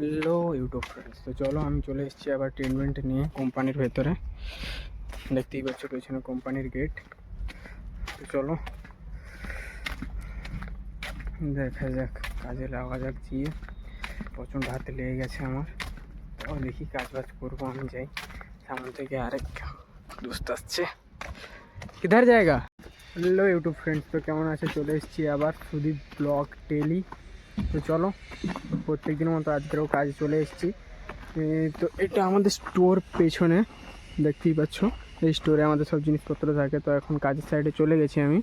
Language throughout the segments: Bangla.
হ্যালো ইউটিউব ফ্রেন্ডস, তো চলো আমি চলে এসেছি আবার ট্রিটমেন্ট নিয়ে কোম্পানির ভেতরে। দেখতেই পাচ্ছ পেছনে কোম্পানির গেট। তো চলো দেখা যাক, কাজে লাগা যাক। গিয়ে প্রচণ্ড হাতে লেগে গেছে আমার। তাও দেখি কাজ বাজ করবো। আমি যাই, সামনে থেকে আরেক দোস্ত আসছে। কিধার জায়গা? হ্যালো ইউটিউব ফ্রেন্ডস, তো কেমন আছে? চলে এসেছি আবার সুদীপ ব্লগ ডেলি। তো চলো প্রত্যেক দিনের মতো আজকেরও কাজে চলে এসেছি। তো এটা আমাদের স্টোর পেছনে, দেখতেই পাচ্ছ। এই স্টোরে আমাদের সব জিনিসপত্র থাকে। তো এখন কাজের সাইডে চলে গেছি। আমি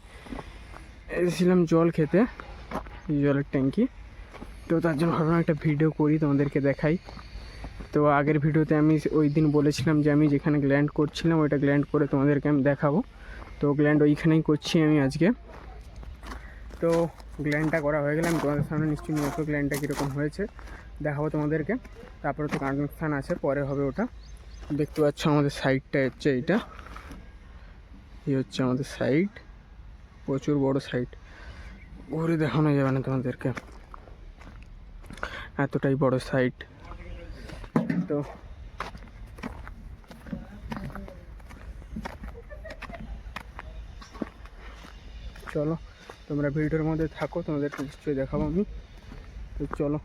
এসেছিলাম জল খেতে, জলের ট্যাঙ্কি। তো তার জন্য ভাবলাম একটা ভিডিও করি, তোমাদেরকে দেখাই। তো আগের ভিডিওতে আমি ওই দিন বলেছিলাম যে আমি যেখানে গ্ল্যান্ড করছিলাম ওইটা গ্ল্যান্ড করে তোমাদেরকে আমি দেখাবো। তো গ্ল্যান্ড ওইখানেই করছি আমি আজকে। তো গ্ল্যান্ডটা করা হয়ে গেলে আমি তোমাদের সামনে নিশ্চয়ই নিয়ে আসবো গ্ল্যান্ডটা কীরকম হয়েছে, দেখাবো তোমাদেরকে। তারপরে তো কানেকশান আছে, পরে হবে ওটা। দেখতে পাচ্ছ আমাদের সাইডটা হচ্ছে এইটা। এই হচ্ছে আমাদের সাইড, প্রচুর বড় সাইড। ঘুরে দেখানো যাবে না তোমাদেরকে, এতটাই বড় সাইড। তো চলো তোমরা ভিডিওর মধ্যে থাকো, তোমাদেরকে নিশ্চয়ই দেখাবো আমি। তো চলো।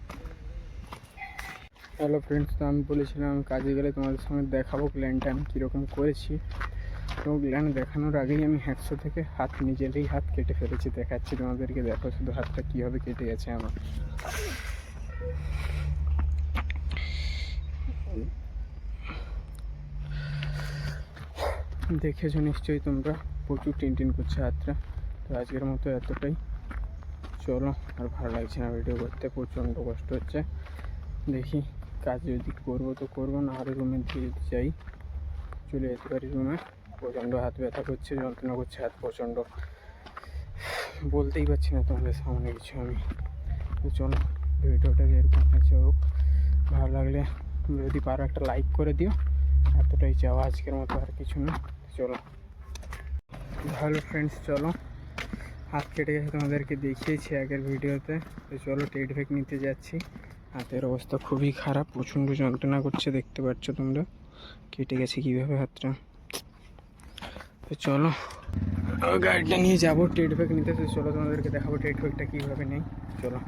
হ্যালো ফ্রেন্ডস, তো আমি বলেছিলাম কাজে গেলে তোমাদের সঙ্গে দেখাবো গ্ল্যান্ডটা আমি কীরকম করেছি। তো গ্ল্যান্ড দেখানোর আগেই আমি হ্যাকশো থেকে নিজেরই হাত কেটে ফেলেছি। দেখাচ্ছি তোমাদেরকে, দেখো শুধু হাতটা কীভাবে কেটে গেছে আমার। দেখেছো নিশ্চয়ই তোমরা, প্রচুর টিনটিন করছে হাতটা। তো আজকের মতো এতটাই। চলো, আর ভালো লাগছে না ভিডিও করতে, প্রচণ্ড কষ্ট হচ্ছে। দেখি কাজ যদি করবো তো করবো, না হলে রুমে দিয়ে যাই, চলে যেতে পারি রুমে। প্রচণ্ড হাত ব্যথা করছে, যন্ত্রণা করছে হাত প্রচণ্ড, বলতেই পারছি না তোমাদের সামনে কিছু আমি। তো চলো ভিডিওটা যেরকম আছে হোক, ভালো লাগলে যদি পারো একটা লাইক করে দিও, এতটাই চাওয়া আজকের মতো, আর কিছু না। চলো ভালো ফ্রেন্ডস, চলো। হাত কেটে গেছে তোমাদেরকে দেখিয়েছি আগের ভিডিওতে। তো চলো টেড ভ্যাক নিতে যাচ্ছি। হাতের অবস্থা খুবই খারাপ, প্রচণ্ড যন্ত্রণা করছে, দেখতে পাচ্ছ তোমরা কেটে গেছে কীভাবে হাতটা। তো চলো গাড়িটা নিয়ে যাবো টেড ভ্যাক নিতে। তো চলো তোমাদেরকে দেখাবো টেড ভ্যাকটা কীভাবে নেই। চলো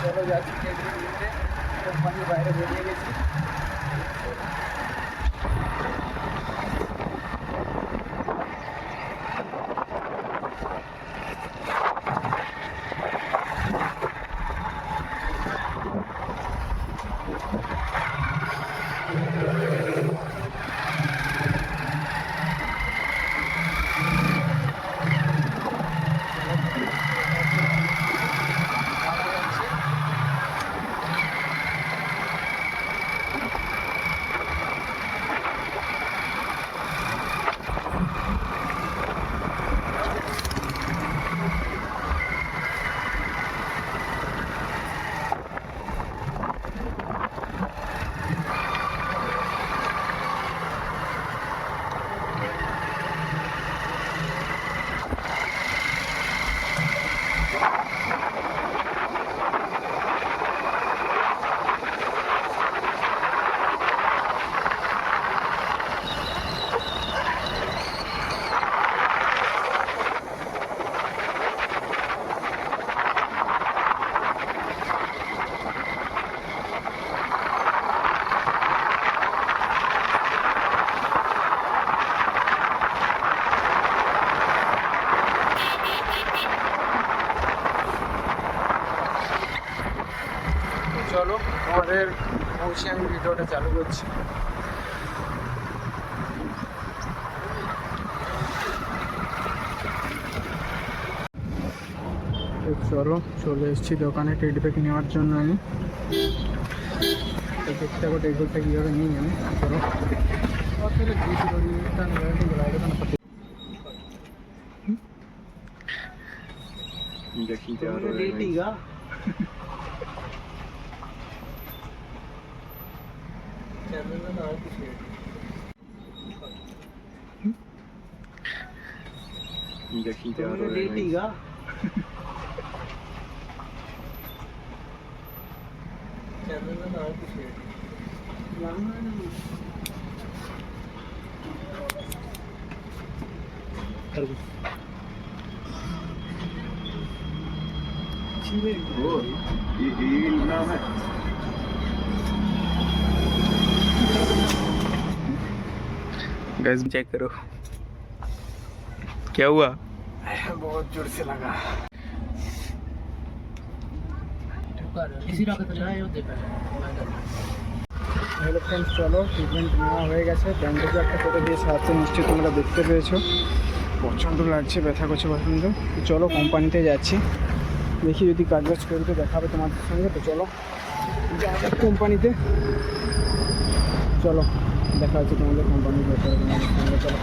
চলো যাচ্ছি টেড ভ্যাক নিতে। কোম্পানির বাইরে বেরিয়ে গেছি। চলো আমাদের পৌঁছে আমি ভিডিওটা চালু করছি। চলো চলে এসেছি দোকানে টেড ভ্যাক নেওয়ার জন্য। আমি দেখতে থাকো টেড ভ্যাকটা কীভাবে নিই আমি। চলো দেখি गैस चेक करो क्या हुआ। बहुत जोर से लगा। হ্যালো ফ্রেন্ডস, চলো ট্রিটমেন্ট নেওয়া হয়ে গেছে। ব্যান্ডেজে একটা করে দিয়েছে হাতে, নিশ্চয়ই তোমরা দেখতে পেয়েছো। প্রচণ্ড লাগছে, ব্যথা করছে প্রচণ্ড। তো চলো কোম্পানিতে যাচ্ছি, দেখি যদি কাজ বাজ করি তো দেখাবে তোমাদের সঙ্গে। তো চলো যাওয়া যাক কোম্পানিতে। চলো দেখা হচ্ছে তোমাদের কোম্পানির ভেতরে তোমাদের সঙ্গে। চলো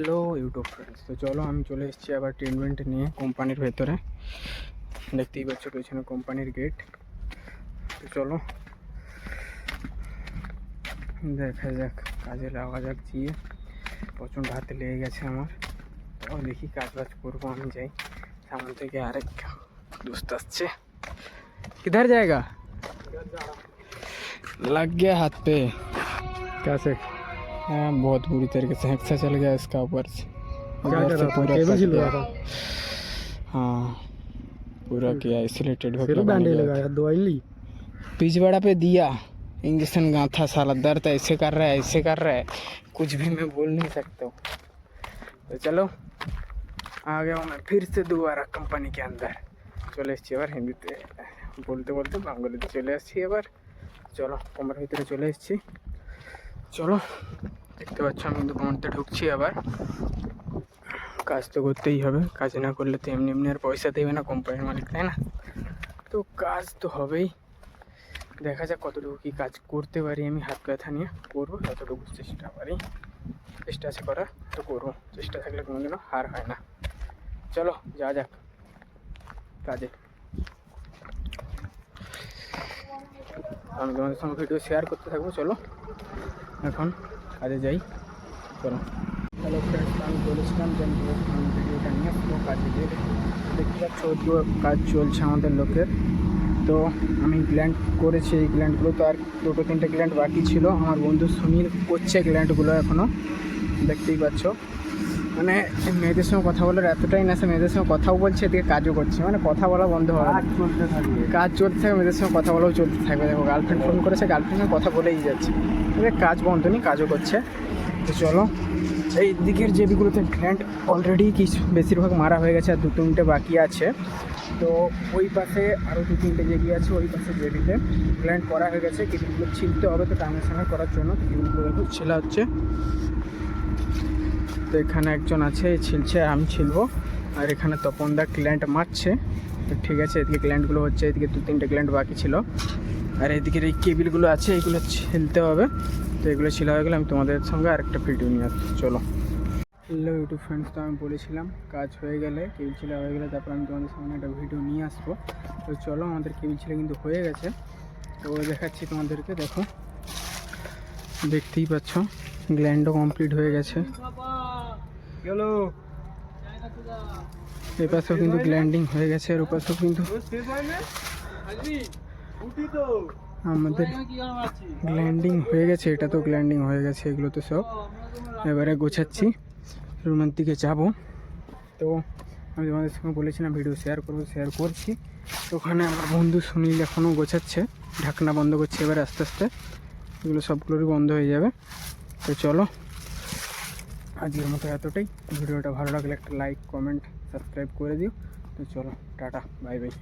লো ইউটিউব ফ্রেন্ডস, তো চলো আমি চলে এসেছি আবার ট্রিটমেন্ট নিয়ে কোম্পানির ভেতরে। দেখতেই পাচ্ছ পেছনে কোম্পানির গেট। তো চলো দেখা যাক, কাজে লাগা যাক গিয়ে। প্রচণ্ড হাতে লেগে গেছে আমার। তো দেখি কাজ বাজ করবো আমি, যাই। সামনে থেকে আরেক दोस्त আসছে। किधर जाएगा? लग गया हाथ पे। कैसे? हाँ बहुत बुरी तरीके से हेक्सा चल गया इसका ऊपर से। हाँ पूरा किया, इसलिए टेढ़ लगाया। दवाई ली, पिछवाड़ा पे दिया, इंजेक्शन गांथा। साला दर्द ऐसे कर रहा है, ऐसे कर रहा है, कुछ भी मैं बोल नहीं सकता हूँ। तो चलो आ गया हूँ मैं फिर से दोबारा कंपनी के अंदर। চলে এসেছি এবার হিন্দিতে বলতে বলতে বাঙালিতে চলে আসছি এবার। চলো কোম্পানির ভিতরে চলে এসেছি। চলো দেখতে পাচ্ছ আমি কিন্তু কোম্পানিতে ঢুকছি আবার। কাজ তো করতেই হবে, কাজ না করলে তো এমনি এমনি আর পয়সা দেবে না কোম্পানির মালিক, তাই না? তো কাজ তো হবেই। দেখা যাক কতটুকু কী কাজ করতে পারি আমি। হাত ব্যথা নিয়ে করবো যতটুকু চেষ্টা পারি। চেষ্টা আছে করার তো করবো, চেষ্টা থাকলে কোনোদিনও হার হয় না। চলো যাওয়া যাক কাজে। আমি তোমাদের সঙ্গে ভিডিও শেয়ার করতে থাকবো। চলো এখন কাজে যাই, চলো। হ্যালো ফ্রেন্ডস, আমি বলেছিলাম যে আমি ভিডিওটা নিয়ে আসবো কাজে গিয়ে। দেখতে পাচ্ছ কাজ চলছে আমাদের লোকের। তো আমি গ্ল্যান্ড করেছি, এই গ্ল্যান্ডগুলো তো আর দুটো তিনটে গ্ল্যান্ড বাকি ছিল। আমার বন্ধু সুনীল করছে গ্ল্যান্ডগুলো এখনও, দেখতেই পাচ্ছ। মানে মেয়েদের সঙ্গে কথা বলার এতটাই নেশা, মেয়েদের সঙ্গে কথাও বলছে, এদিকে কাজও করছে। মানে কথা বলা বন্ধ হবে না, চলতে থাকবে, কাজ চলতে থাকবে, মেয়েদের সঙ্গে কথা বলাও চলতে থাকবে। দেখো গার্লফ্রেন্ড ফোন করেছে, গার্লফ্রেন্ডের কথা বলেই যাচ্ছে, এবার কাজ বন্ধ নেই, কাজও করছে। তো চলো এই দিকের যেগুলোতে গ্ল্যান্ড অলরেডি কিছু বেশিরভাগ মারা হয়ে গেছে, আর দু তিনটে বাকি আছে। তো ওই পাশে আরও দু তিনটে জেগি আছে, ওই পাশে জেডিতে গ্ল্যান্ড করা হয়ে গেছে। কেবিলগুলো ছিলতে হবে তো টাইমের সঙ্গে করার জন্য। তো কেবিলগুলো দেখো ছেলা হচ্ছে। তো এখানে একজন আছে ছিলছে, আর আমি ছিলবো। আর এখানে তপনদা গ্ল্যান্ড মারছে। তো ঠিক আছে, এদিকে গ্ল্যান্ডগুলো হচ্ছে, এদিকে দু তিনটে গ্ল্যান্ড বাকি ছিল। আর এদিকের এই কেবিলগুলো আছে, এইগুলো ছিলতে হবে। তো এগুলো ছিলা হয়ে গেলে আমি তোমাদের সঙ্গে আরেকটা ভিডিও নিয়ে আসছি। চলো হ্যালো ইউটিউব ফ্রেন্ডস, তো আমি বলেছিলাম কাজ হয়ে গেলে, কেবিল ছিলা হয়ে গেলে তারপর আমি তোমাদের সামনে একটা ভিডিও নিয়ে আসবো। তো চলো আমাদের কেবিল ছিলা কিন্তু হয়ে গেছে। তো দেখাচ্ছি তোমাদেরকে, দেখো দেখতেই পাচ্ছ গ্ল্যান্ডও কমপ্লিট হয়ে গেছে। এই পাশেও কিন্তু গ্ল্যান্ডিং হয়ে গেছে, আর ওপাশেও কিন্তু আমাদের গ্ল্যান্ডিং হয়ে গেছে। এটা তো গ্ল্যান্ডিং হয়ে গেছে, এগুলো তো সব এবারে গোছাচ্ছি, রুমের দিকে যাবো। তো আমি তোমাদের সঙ্গে বলেছিলাম ভিডিও শেয়ার করবো, শেয়ার করছি। তো ওখানে আমার বন্ধু সুনীল এখনও গোছাচ্ছে, ঢাকনা বন্ধ করছে এবার আস্তে আস্তে, এগুলো সবগুলোরই বন্ধ হয়ে যাবে। তো চলো আজকের মতো এতটাই। ভিডিওটা ভালো লাগলে একটা লাইক, কমেন্ট, সাবস্ক্রাইব করে দিও। তো চলো টাটা, বাই বাই।